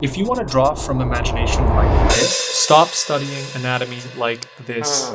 If you want to draw from imagination like this, stop studying anatomy like this,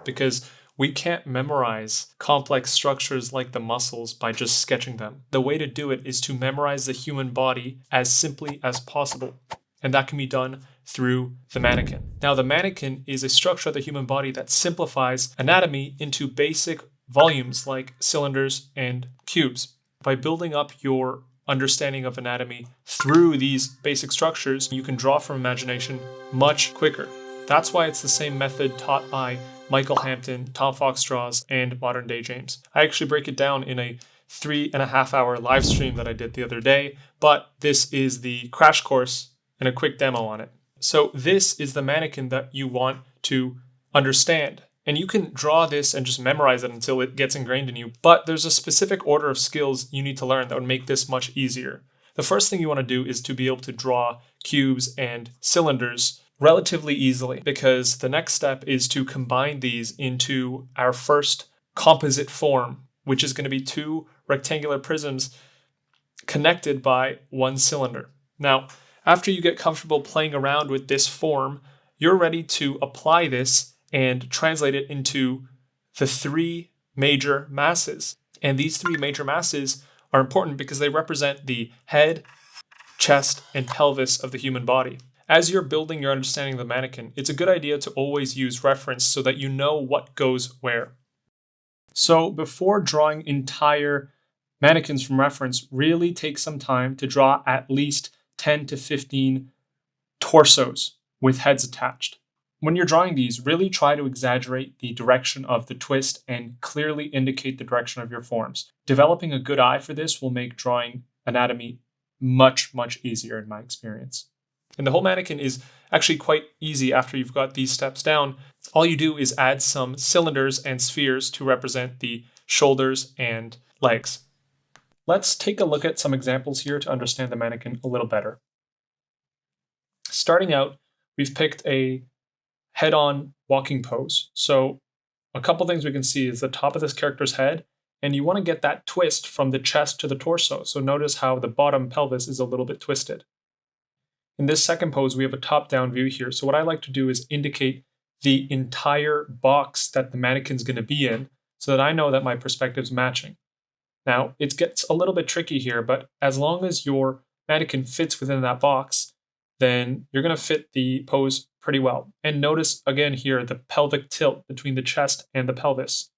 because we can't memorize complex structures like the muscles by just sketching them. The way to do it is to memorize the human body as simply as possible, and that can be done through the mannequin. Now, the mannequin is a structure of the human body that simplifies anatomy into basic volumes like cylinders and cubes. By building up your understanding of anatomy through these basic structures, you can draw from imagination much quicker. That's why it's the same method taught by Michael Hampton, Tom Foxstraws, and modern day James. I actually break it down in a 3.5-hour live stream that I did the other day, but this is the crash course and a quick demo on it. So this is the mannequin that you want to understand. And you can draw this and just memorize it until it gets ingrained in you. But there's a specific order of skills you need to learn that would make this much easier. The first thing you want to do is to be able to draw cubes and cylinders relatively easily, because the next step is to combine these into our first composite form, which is going to be two rectangular prisms connected by one cylinder. Now, after you get comfortable playing around with this form, you're ready to apply this and translate it into the three major masses. And these three major masses are important because they represent the head, chest, and pelvis of the human body. As you're building your understanding of the mannequin, it's a good idea to always use reference so that you know what goes where. So before drawing entire mannequins from reference, really take some time to draw at least 10 to 15 torsos with heads attached. When you're drawing these, really try to exaggerate the direction of the twist and clearly indicate the direction of your forms. Developing a good eye for this will make drawing anatomy much, much easier in my experience. And the whole mannequin is actually quite easy after you've got these steps down. All you do is add some cylinders and spheres to represent the shoulders and legs. Let's take a look at some examples here to understand the mannequin a little better. Starting out, we've picked a head-on walking pose. So a couple things we can see is the top of this character's head, and you want to get that twist from the chest to the torso. So notice how the bottom pelvis is a little bit twisted. In this second pose, we have a top-down view here. So what I like to do is indicate the entire box that the mannequin's going to be in so that I know that my perspective's matching. Now, it gets a little bit tricky here, but as long as your mannequin fits within that box, then you're going to fit the pose pretty well. And notice again here the pelvic tilt between the chest and the pelvis,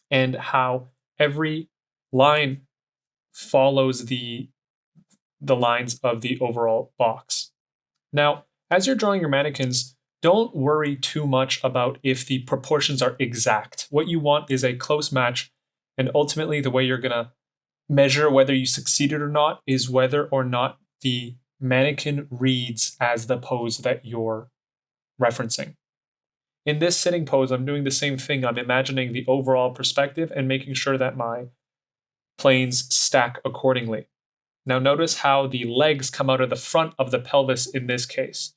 and how every line follows the lines of the overall box. Now, as you're drawing your mannequins, don't worry too much about if the proportions are exact. What you want is a close match, and ultimately the way you're going to measure whether you succeeded or not is whether or not the mannequin reads as the pose that you're referencing. In this sitting pose, I'm doing the same thing. I'm imagining the overall perspective and making sure that my planes stack accordingly. Now notice how the legs come out of the front of the pelvis in this case.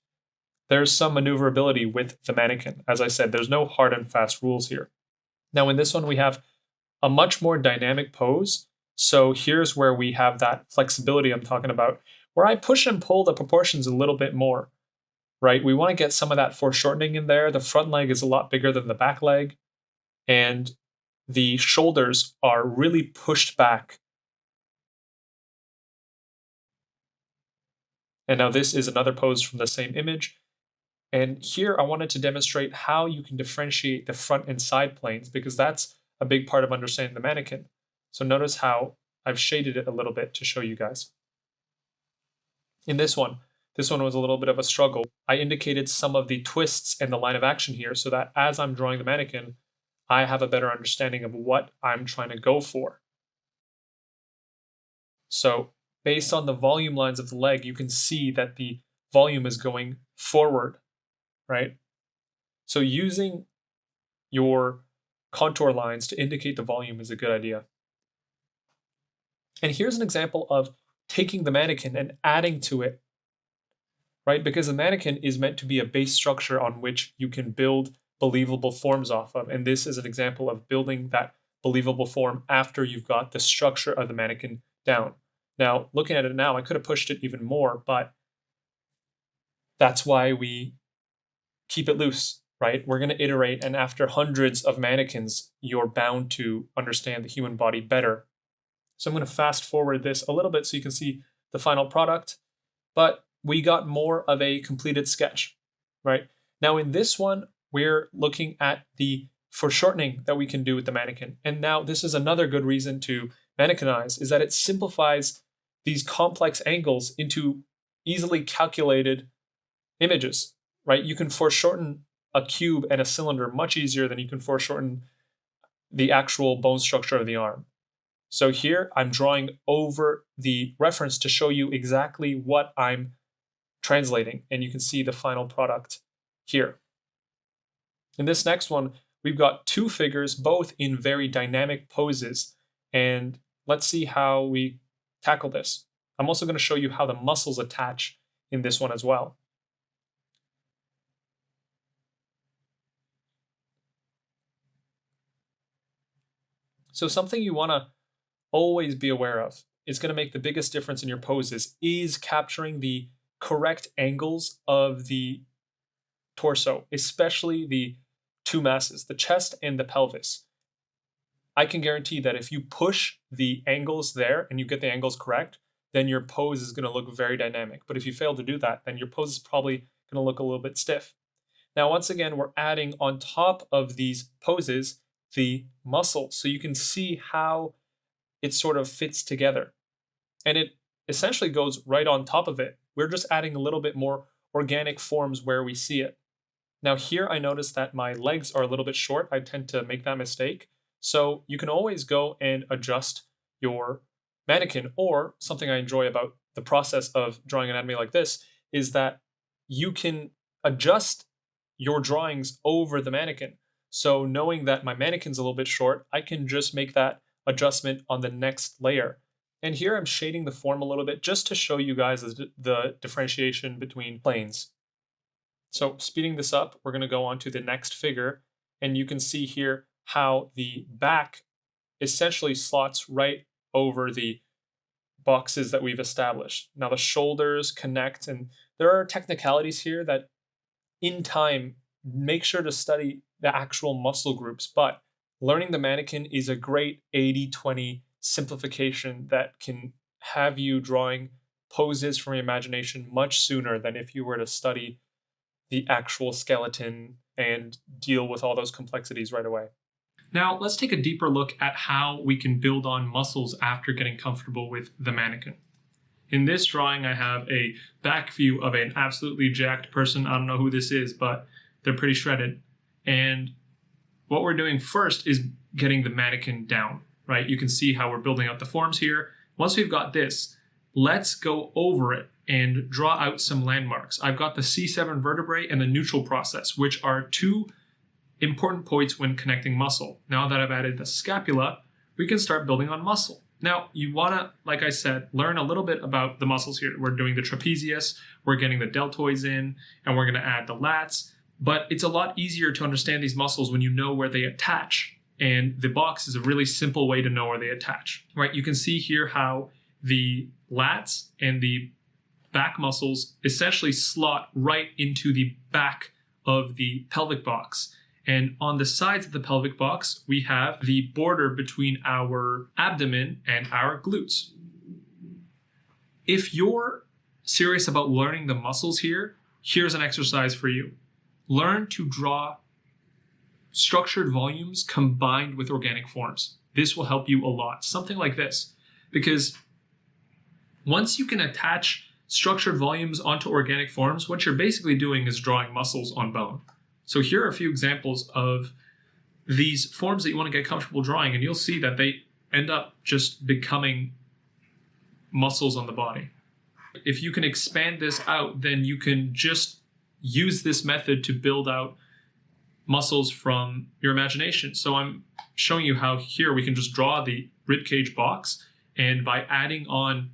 There's some maneuverability with the mannequin. As I said, there's no hard and fast rules here. Now in this one, we have a much more dynamic pose. So here's where we have that flexibility I'm talking about, where I push and pull the proportions a little bit more, right? We want to get some of that foreshortening in there. The front leg is a lot bigger than the back leg, and the shoulders are really pushed back. And now this is another pose from the same image. And here I wanted to demonstrate how you can differentiate the front and side planes, because that's a big part of understanding the mannequin. So notice how I've shaded it a little bit to show you guys. In this one was a little bit of a struggle. I indicated some of the twists and the line of action here so that as I'm drawing the mannequin, I have a better understanding of what I'm trying to go for. So based on the volume lines of the leg, you can see that the volume is going forward, right? So using your contour lines to indicate the volume is a good idea. And here's an example of taking the mannequin and adding to it, right? Because the mannequin is meant to be a base structure on which you can build believable forms off of. And this is an example of building that believable form after you've got the structure of the mannequin down. Now, looking at it now, I could have pushed it even more, but That's why we keep it loose, right? We're going to iterate, and after hundreds of mannequins, you're bound to understand the human body better. So I'm going to fast forward this a little bit so you can see the final product, but we got more of a completed sketch, right? Now in this one, we're looking at the foreshortening that we can do with the mannequin. And now this is another good reason to mannequinize, is that it simplifies these complex angles into easily calculated images, right? You can foreshorten a cube and a cylinder much easier than you can foreshorten the actual bone structure of the arm. So here I'm drawing over the reference to show you exactly what I'm translating, and you can see the final product here. In this next one, we've got two figures, both in very dynamic poses, and let's see how we tackle this. I'm also going to show you how the muscles attach in this one as well. So something you want to always be aware of, is going to make the biggest difference in your poses, is capturing the correct angles of the torso, especially the two masses, the chest and the pelvis. I can guarantee that if you push the angles there and you get the angles correct, then your pose is going to look very dynamic. But if you fail to do that, then your pose is probably going to look a little bit stiff. Now, once again, we're adding on top of these poses the muscle, so you can see how it sort of fits together. And it essentially goes right on top of it. We're just adding a little bit more organic forms where we see it. Now here I notice that my legs are a little bit short. I tend to make that mistake. So you can always go and adjust your mannequin, or something I enjoy about the process of drawing anatomy like this is that you can adjust your drawings over the mannequin. So knowing that my mannequin's a little bit short, I can just make that adjustment on the next layer. And here I'm shading the form a little bit just to show you guys the differentiation between planes. So speeding this up, we're going to go on to the next figure, and you can see here how the back essentially slots right over the boxes that we've established. Now the shoulders connect, and there are technicalities here that in time, make sure to study the actual muscle groups, but learning the mannequin is a great 80-20 simplification that can have you drawing poses from your imagination much sooner than if you were to study the actual skeleton and deal with all those complexities right away. Now, let's take a deeper look at how we can build on muscles after getting comfortable with the mannequin. In this drawing, I have a back view of an absolutely jacked person. I don't know who this is, but they're pretty shredded. And what we're doing first is getting the mannequin down, right? You can see how we're building out the forms here. Once we've got this, let's go over it and draw out some landmarks. I've got the C7 vertebrae and the neutral process, which are two important points when connecting muscle. Now that I've added the scapula, we can start building on muscle. Now, you want to, like I said, learn a little bit about the muscles here. We're doing the trapezius, we're getting the deltoids in, and we're going to add the lats. But it's a lot easier to understand these muscles when you know where they attach. And the box is a really simple way to know where they attach, right? You can see here how the lats and the back muscles essentially slot right into the back of the pelvic box. And on the sides of the pelvic box, we have the border between our abdomen and our glutes. If you're serious about learning the muscles here, here's an exercise for you. Learn to draw structured volumes combined with organic forms. This will help you a lot. Something like this. Because once you can attach structured volumes onto organic forms, what you're basically doing is drawing muscles on bone. So here are a few examples of these forms that you want to get comfortable drawing, and you'll see that they end up just becoming muscles on the body. If you can expand this out, then you can just use this method to build out muscles from your imagination. So I'm showing you how here we can just draw the ribcage box, and by adding on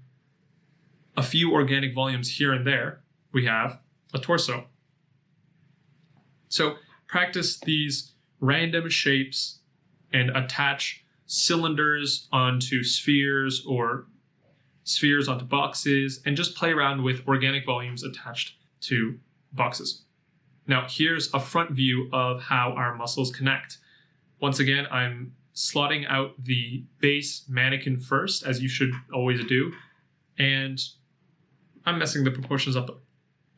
a few organic volumes here and there, we have a torso. So practice these random shapes and attach cylinders onto spheres or spheres onto boxes, and just play around with organic volumes attached to boxes. Now here's a front view of how our muscles connect. Once again, I'm slotting out the base mannequin first, as you should always do, and I'm messing the proportions up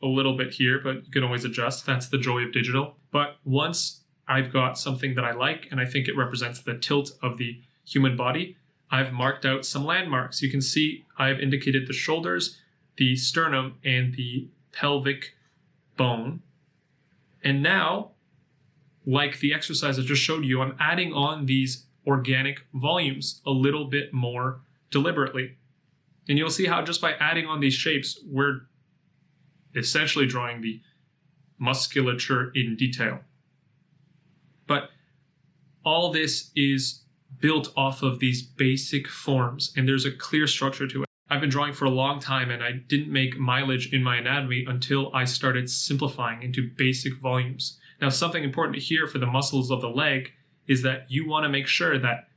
a little bit here, but you can always adjust. That's the joy of digital. But once I've got something that I like, and I think it represents the tilt of the human body, I've marked out some landmarks. You can see I've indicated the shoulders, the sternum, and the pelvic bone. And now, like the exercise I just showed you, I'm adding on these organic volumes a little bit more deliberately. And you'll see how just by adding on these shapes, we're essentially drawing the musculature in detail. But all this is built off of these basic forms, and there's a clear structure to it. I've been drawing for a long time, and I didn't make mileage in my anatomy until I started simplifying into basic volumes. Now, something important here for the muscles of the leg is that you want to make sure that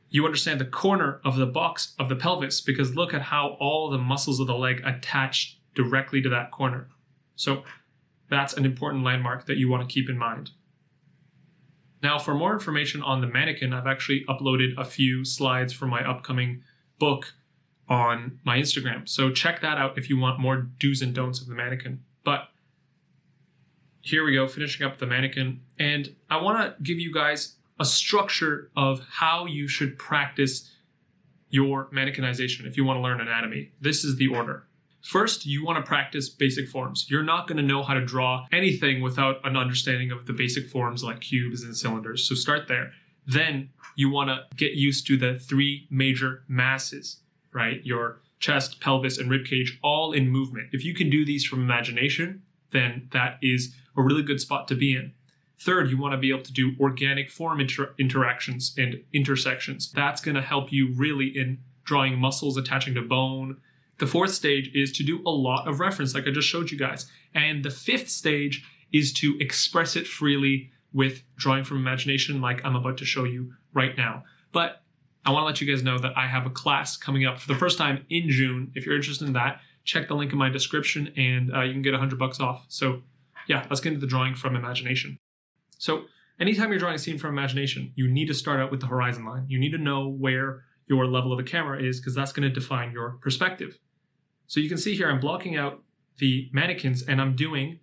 you understand the corner of the box of the pelvis, because look at how all the muscles of the leg attach directly to that corner. So that's an important landmark that you want to keep in mind. Now, for more information on the mannequin, I've actually uploaded a few slides from my upcoming book on my Instagram. So check that out if you want more do's and don'ts of the mannequin. But here we go, finishing up the mannequin. And I want to give you guys a structure of how you should practice your mannequinization if you want to learn anatomy. This is the order. First, you want to practice basic forms. You're not going to know how to draw anything without an understanding of the basic forms like cubes and cylinders. So start there. Then you want to get used to the three major masses, right? Your chest, pelvis, and ribcage, all in movement. If you can do these from imagination, then that is a really good spot to be in. Third, you want to be able to do organic form interactions and intersections. That's going to help you really in drawing muscles attaching to bone. The fourth stage is to do a lot of reference, like I just showed you guys. And the fifth stage is to express it freely with drawing from imagination, like I'm about to show you right now. But I want to let you guys know that I have a class coming up for the first time in June. If you're interested in that, check the link in my description and you can get $100 off. So yeah, let's get into the drawing from imagination. So anytime you're drawing a scene from imagination, you need to start out with the horizon line. You need to know where your level of the camera is, because that's going to define your perspective. So you can see here, I'm blocking out the mannequins and I'm doing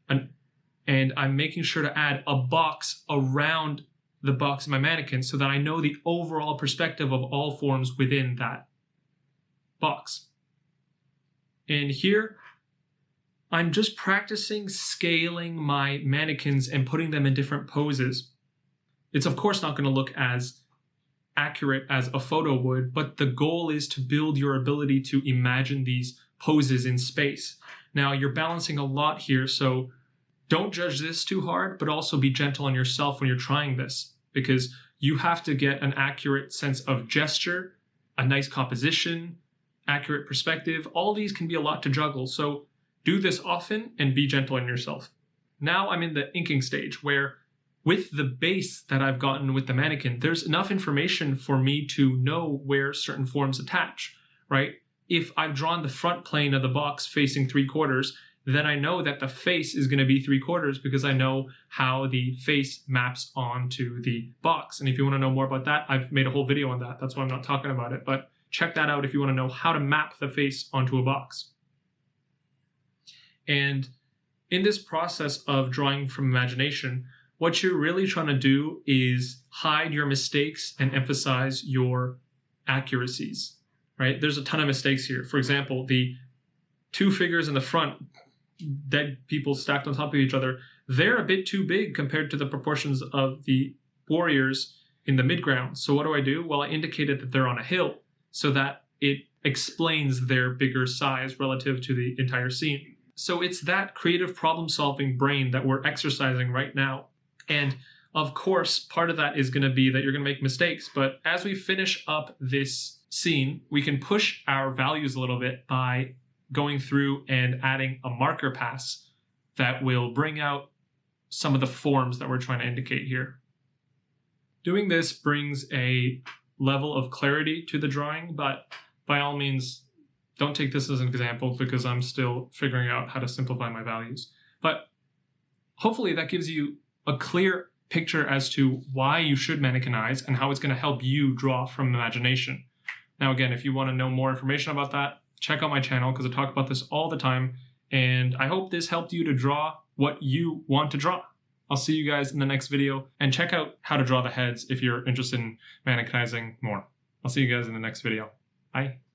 and I'm making sure to add a box around the box of my mannequin so that I know the overall perspective of all forms within that box. And here, I'm just practicing scaling my mannequins and putting them in different poses. It's of course not going to look as accurate as a photo would, but the goal is to build your ability to imagine these poses in space. Now, you're balancing a lot here, so don't judge this too hard, but also be gentle on yourself when you're trying this, because you have to get an accurate sense of gesture, a nice composition, accurate perspective. All these can be a lot to juggle, so do this often and be gentle on yourself. Now I'm in the inking stage where with the base that I've gotten with the mannequin, there's enough information for me to know where certain forms attach, right? If I've drawn the front plane of the box facing 3/4, then I know that the face is going to be 3/4 because I know how the face maps onto the box. And if you want to know more about that, I've made a whole video on that. That's why I'm not talking about it, but check that out if you want to know how to map the face onto a box. And in this process of drawing from imagination, what you're really trying to do is hide your mistakes and emphasize your accuracies, right? There's a ton of mistakes here. For example, the two figures in the front, dead people stacked on top of each other, they're a bit too big compared to the proportions of the warriors in the midground. So what do? Well, I indicated that they're on a hill so that it explains their bigger size relative to the entire scene. So it's that creative problem-solving brain that we're exercising right now. And of course, part of that is going to be that you're going to make mistakes. But as we finish up this scene, we can push our values a little bit by going through and adding a marker pass that will bring out some of the forms that we're trying to indicate here. Doing this brings a level of clarity to the drawing, but by all means, Don't take this as an example because I'm still figuring out how to simplify my values. But hopefully that gives you a clear picture as to why you should mannequinize and how it's going to help you draw from imagination. Now, again, if you want to know more information about that, check out my channel because I talk about this all the time. And I hope this helped you to draw what you want to draw. I'll see you guys in the next video, and check out how to draw the heads if you're interested in mannequinizing more. I'll see you guys in the next video. Bye.